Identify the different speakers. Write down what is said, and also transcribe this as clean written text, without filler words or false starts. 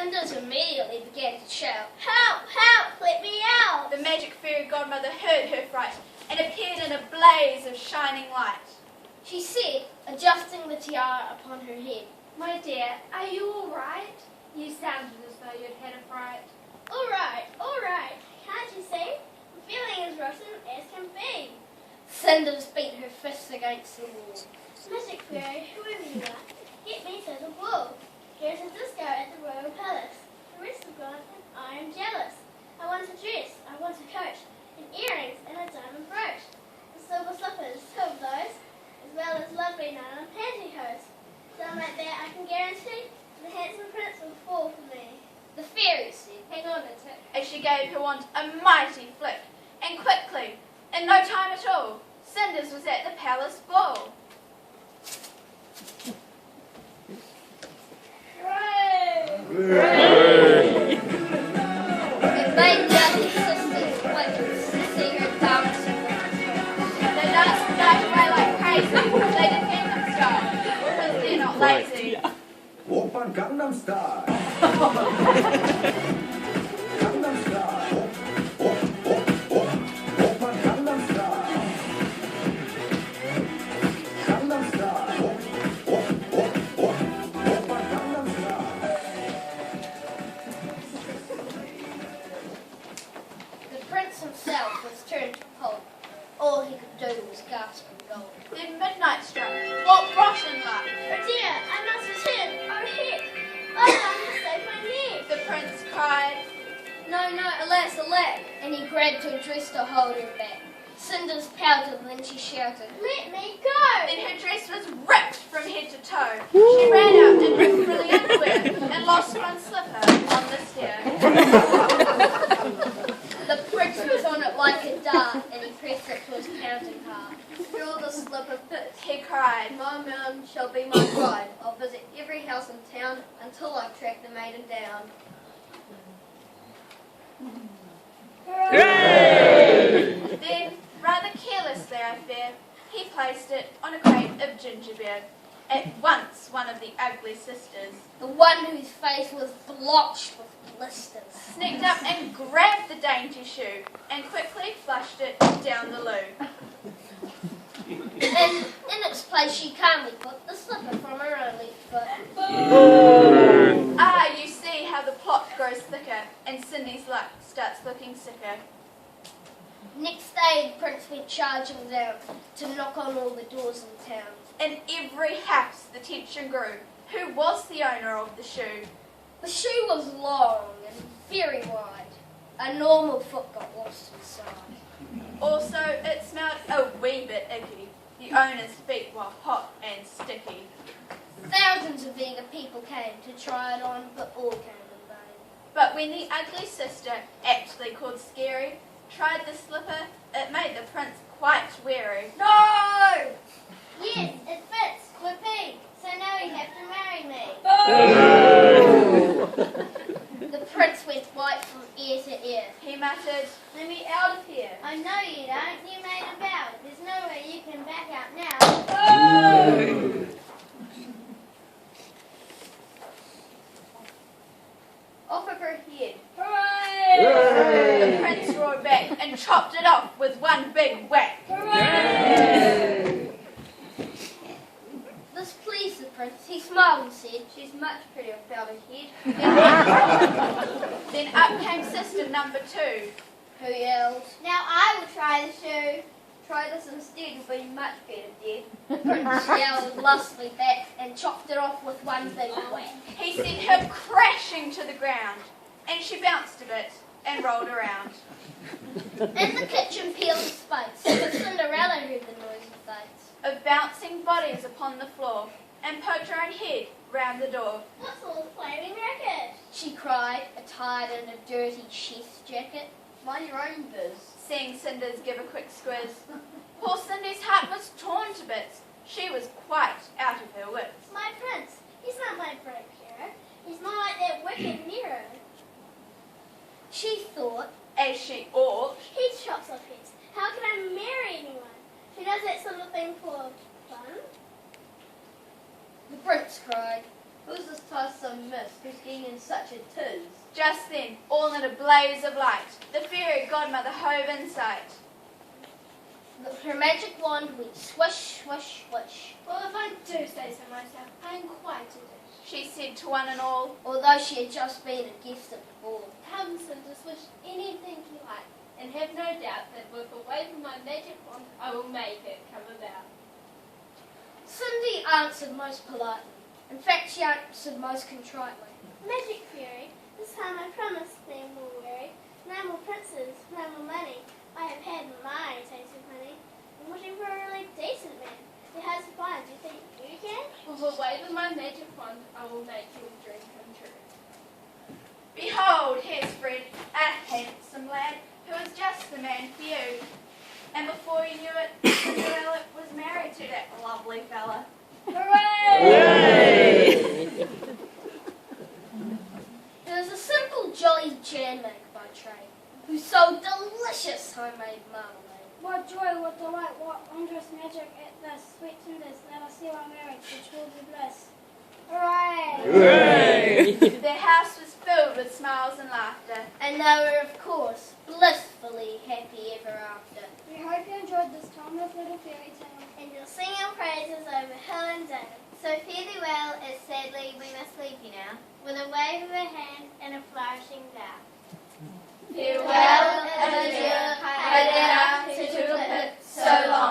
Speaker 1: Cinders immediately began to shout,
Speaker 2: "Help! Help! Let me out!"
Speaker 3: The magic fairy godmother heard her fright and appeared in a blaze of shining light.
Speaker 1: She said, adjusting the tiara upon her head,
Speaker 4: "My dear, are you all right? You sounded as though you'd had a fright."
Speaker 2: All right. Can't you see? I'm feeling as rotten as can be.
Speaker 1: Cinders beat her fists against the wall.
Speaker 2: Magic fairy, whoever you are, get me to the ball. There's a disco at the royal palace. The rest have gone and I am jealous. I want a dress, I want a coat, and earrings and a diamond brooch. And silver slippers, 2 of those, as well as lovely nylon pantyhose. Done like that I can guarantee the handsome prince will fall for me.
Speaker 1: The fairy said,
Speaker 4: Hang on a tick.
Speaker 3: As she gave her wand a mighty flick, and quickly, in no time at all, Cinders was at the palace ball.
Speaker 1: It made the other sisters witness to see her dancing.
Speaker 3: They danced the night away like crazy. They did Gangnam Style, because they're not lazy.
Speaker 5: Oppan Gangnam Style. Gangnam Style. Oppan Gangnam Style. Gangnam Style. Oppan Gangnam Style.
Speaker 1: The prince himself was turned to pulp. All he could do was gasp and go.
Speaker 3: Then midnight struck. What rotten luck!
Speaker 2: Oh dear, I must return. Oh heck, I must save my neck.
Speaker 3: The prince cried.
Speaker 1: No, alas, alack! And he grabbed her dress to hold her back. Cinders pouted, and then she shouted,
Speaker 2: Let me go.
Speaker 3: Then her dress was ripped from head to toe. She ran out in her frilly underwear and lost one slipper on the stair.
Speaker 1: The prince was on it like a dart, and he pressed it to his pounding heart. Fill the slipper pits,
Speaker 3: He cried.
Speaker 1: my mountain shall be my bride. I'll visit every house in town until I track the maiden down.
Speaker 3: Then, rather carelessly, I fear, he placed it on a crate of ginger beer. At once, one of the ugly sisters
Speaker 1: The one whose face was blotched with blisters.
Speaker 3: sneaked up and grabbed the dainty shoe and quickly flushed it down the loo.
Speaker 1: And in its place she calmly put the slipper from her only foot.
Speaker 3: Ah, you see how the plot grows thicker and Cindy's luck starts looking sicker.
Speaker 1: Next day the prince went charging down to knock on all the doors in town.
Speaker 3: In every house the tension grew. Who was the owner of the shoe?
Speaker 1: The shoe was long and very wide. A normal foot got lost inside.
Speaker 3: Also, it smelled a wee bit icky. The owner's feet were hot and sticky.
Speaker 1: Thousands of eager people came to try it on, but all came in vain.
Speaker 3: But when the ugly sister, aptly called Scary, tried the slipper, it made the prince quite weary.
Speaker 1: No!
Speaker 2: Yes, it fits. Whippy. So now you have to marry me.
Speaker 1: The prince went white from ear to ear.
Speaker 3: He muttered, Let me out of here.
Speaker 2: I know you don't. You made a vow. There's no way you can back out now.
Speaker 1: Off of her head.
Speaker 3: The prince roared back and chopped it off with one big whack.
Speaker 1: This pleased the prince. He smiled and said, She's much prettier without a head.
Speaker 3: Then up came sister number 2.
Speaker 1: Who yelled,
Speaker 2: Now I will try the shoe.
Speaker 1: Try this instead, you'll be much better dead. The prince yelled lustily back and chopped it off with one big whack.
Speaker 3: He sent her crashing to the ground, and she bounced a bit and rolled around.
Speaker 1: In the kitchen peeled space, but Cinderella heard the noise of fates.
Speaker 3: Of bouncing bodies upon the floor, and poked her own head round the door.
Speaker 2: What's all the flaming racket?
Speaker 1: She cried, attired in a dirty chef's jacket. Mind your own biz.
Speaker 3: Seeing Cinders give a quick squiz. Poor Cindy's heart was torn to bits. She was quite out of her wits.
Speaker 2: My prince. He's not my brave hero. He's more like that wicked Nero.
Speaker 1: She thought,
Speaker 3: As she ought.
Speaker 2: He chops off heads. How can I marry anyone? She does that sort of thing for fun.
Speaker 1: the prince cried, Who's this past some mist who's getting in such a tiz.
Speaker 3: Just then, all in a blaze of light, the fairy godmother hove in sight.
Speaker 1: Her magic wand went swish, swish, swish.
Speaker 4: Well, if I do say so myself, I am quite a dish.
Speaker 3: She said to one and all,
Speaker 1: Although she had just been a guest at the ball.
Speaker 4: Come, Cinder, wish anything you like, and have no doubt that with a wave of my magic wand, I will make it come about.
Speaker 1: Cindy answered most politely. In fact, she answered most contritely.
Speaker 2: Magic fairy, this time I promise no more worry. No more princes, no more money. I have had my taste of honey. I'm looking for a really decent man. They're hard to find. Do you think you can?
Speaker 4: With a wave of my magic wand, I will make your dream come true.
Speaker 3: behold, here spread a handsome lad who was just the man for you. And before you knew it, Cinderella was married to that lovely fella.
Speaker 1: Hooray! It was a simple, jolly jam maker by trade, who sold delicious homemade marmalade.
Speaker 6: What joy, what delight, what wondrous magic at this. Sweet Cinders, let us seal our marriage, which will be bliss.
Speaker 2: Hooray!
Speaker 3: Their house was filled with smiles and laughter.
Speaker 1: And they were, of course, blissfully happy ever after.
Speaker 6: We hope you enjoyed this timeless little fairy tale.
Speaker 2: And you'll sing our praises over hill and dale. So fare thee well, as sadly we must leave you now, with a wave of a hand and a flourishing bow.
Speaker 3: Farewell, adieu, haidera, to tulip, so long.